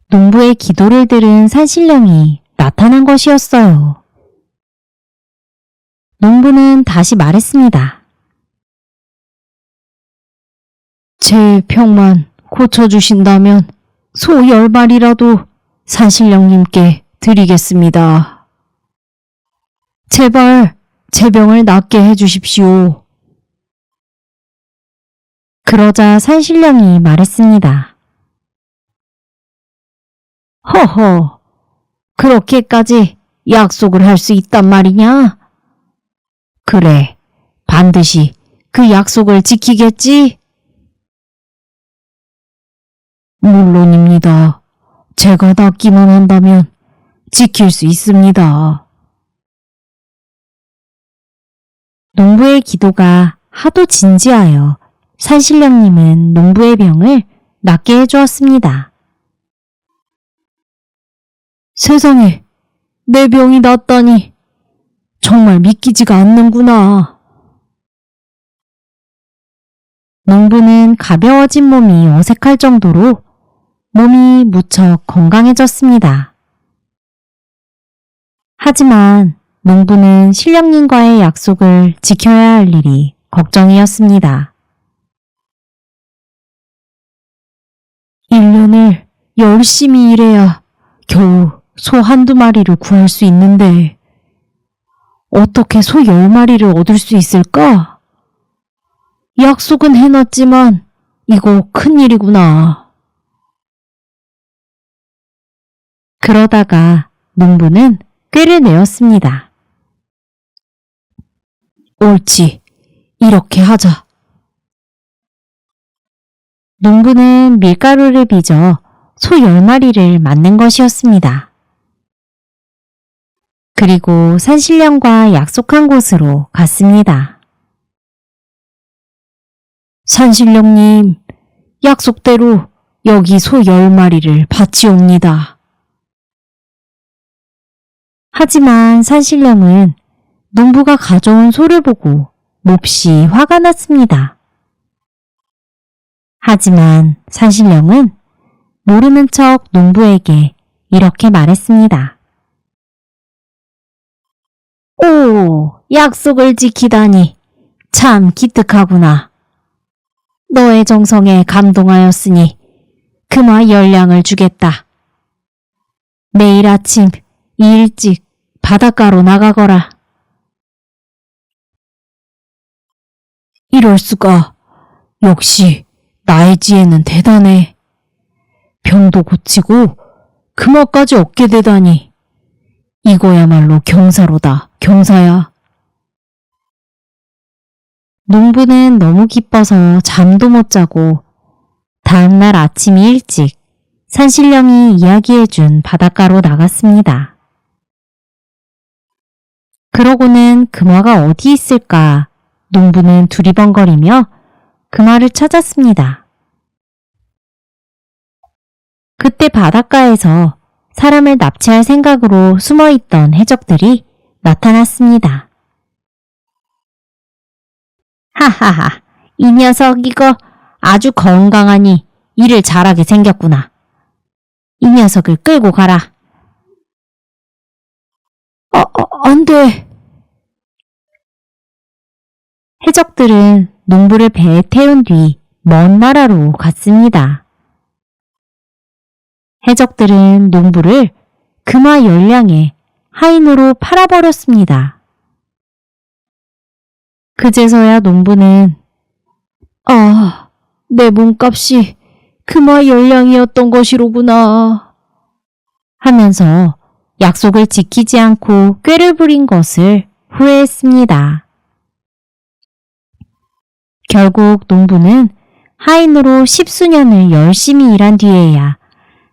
농부의 기도를 들은 산신령이 나타난 것이었어요. 농부는 다시 말했습니다. 제 병만 고쳐주신다면 소 10마리라도 산신령님께 드리겠습니다. 제발 제 병을 낫게 해주십시오. 그러자 산신령이 말했습니다. 허허, 그렇게까지 약속을 할 수 있단 말이냐? 그래, 반드시 그 약속을 지키겠지? 물론입니다. 제가 낫기만 한다면 지킬 수 있습니다. 농부의 기도가 하도 진지하여 산신령님은 농부의 병을 낫게 해주었습니다. 세상에, 내 병이 낫다니 정말 믿기지가 않는구나. 농부는 가벼워진 몸이 어색할 정도로 몸이 무척 건강해졌습니다. 하지만 농부는 신령님과의 약속을 지켜야 할 일이 걱정이었습니다. 1년을 열심히 일해야 겨우 소 한두 마리를 구할 수 있는데 어떻게 소 10마리를 얻을 수 있을까? 약속은 해놨지만 이거 큰일이구나. 그러다가 농부는 꾀를 내었습니다. 옳지, 이렇게 하자. 농부는 밀가루를 빚어 소 10마리를 만든 것이었습니다. 그리고 산신령과 약속한 곳으로 갔습니다. 산신령님, 약속대로 여기 소 10마리를 바치옵니다. 하지만 산신령은 농부가 가져온 소를 보고 몹시 화가 났습니다. 하지만 산신령은 모르는 척 농부에게 이렇게 말했습니다. 오, 약속을 지키다니 참 기특하구나. 너의 정성에 감동하였으니 금화 10량을 주겠다. 내일 아침 일찍 바닷가로 나가거라. 이럴 수가. 역시 나의 지혜는 대단해. 병도 고치고 금화까지 얻게 되다니. 이거야말로 경사로다, 경사야. 농부는 너무 기뻐서 잠도 못 자고 다음날 아침 일찍 산신령이 이야기해준 바닷가로 나갔습니다. 그러고는 금화가 어디 있을까 농부는 두리번거리며 금화를 찾았습니다. 그때 바닷가에서 사람을 납치할 생각으로 숨어있던 해적들이 나타났습니다. 하하하, 이 녀석 이거 아주 건강하니 일을 잘하게 생겼구나. 이 녀석을 끌고 가라. 안 돼. 해적들은 농부를 배에 태운 뒤 먼 나라로 갔습니다. 해적들은 농부를 금화 열량에 하인으로 팔아버렸습니다. 그제서야 농부는 내 몸값이 금화 열량이었던 것이로구나 하면서 약속을 지키지 않고 꾀를 부린 것을 후회했습니다. 결국 농부는 하인으로 10수년을 열심히 일한 뒤에야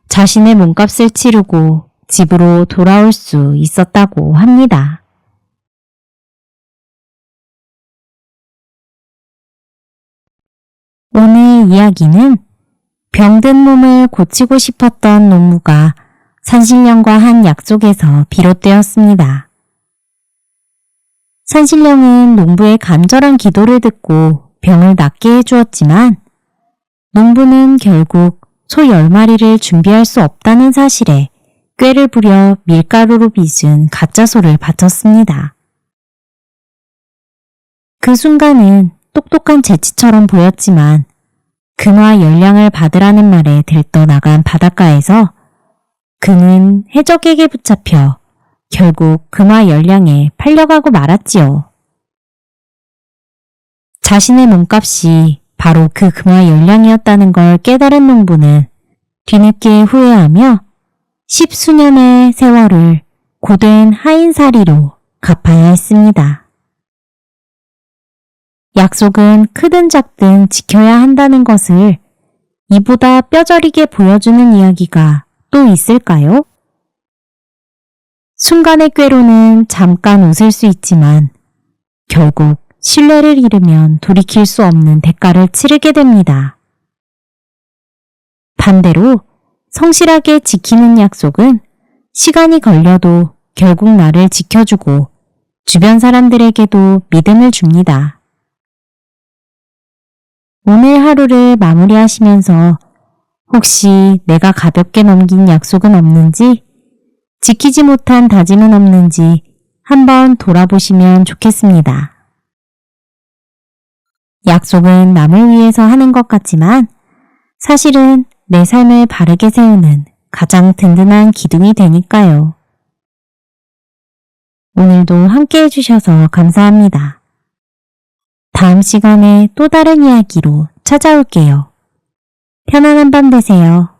자신의 몸값을 치르고 집으로 돌아올 수 있었다고 합니다. 오늘 이야기는 병든 몸을 고치고 싶었던 농부가 산신령과 한 약속에서 비롯되었습니다. 산신령은 농부의 간절한 기도를 듣고 병을 낫게 해주었지만 농부는 결국 소 10마리를 준비할 수 없다는 사실에 꾀를 부려 밀가루로 빚은 가짜 소를 바쳤습니다. 그 순간은 똑똑한 재치처럼 보였지만 금화 열량을 받으라는 말에 들떠 나간 바닷가에서 그는 해적에게 붙잡혀 결국 금화 열량에 팔려가고 말았지요. 자신의 몸값이 바로 그 금화 열량이었다는 걸 깨달은 농부는 뒤늦게 후회하며 10수년의 세월을 고된 하인살이로 갚아야 했습니다. 약속은 크든 작든 지켜야 한다는 것을 이보다 뼈저리게 보여주는 이야기가 또 있을까요? 순간의 꾀로는 잠깐 웃을 수 있지만 결국 신뢰를 잃으면 돌이킬 수 없는 대가를 치르게 됩니다. 반대로 성실하게 지키는 약속은 시간이 걸려도 결국 나를 지켜주고 주변 사람들에게도 믿음을 줍니다. 오늘 하루를 마무리하시면서 혹시 내가 가볍게 넘긴 약속은 없는지, 지키지 못한 다짐은 없는지 한번 돌아보시면 좋겠습니다. 약속은 남을 위해서 하는 것 같지만 사실은 내 삶을 바르게 세우는 가장 든든한 기둥이 되니까요. 오늘도 함께 해주셔서 감사합니다. 다음 시간에 또 다른 이야기로 찾아올게요. 편안한 밤 되세요.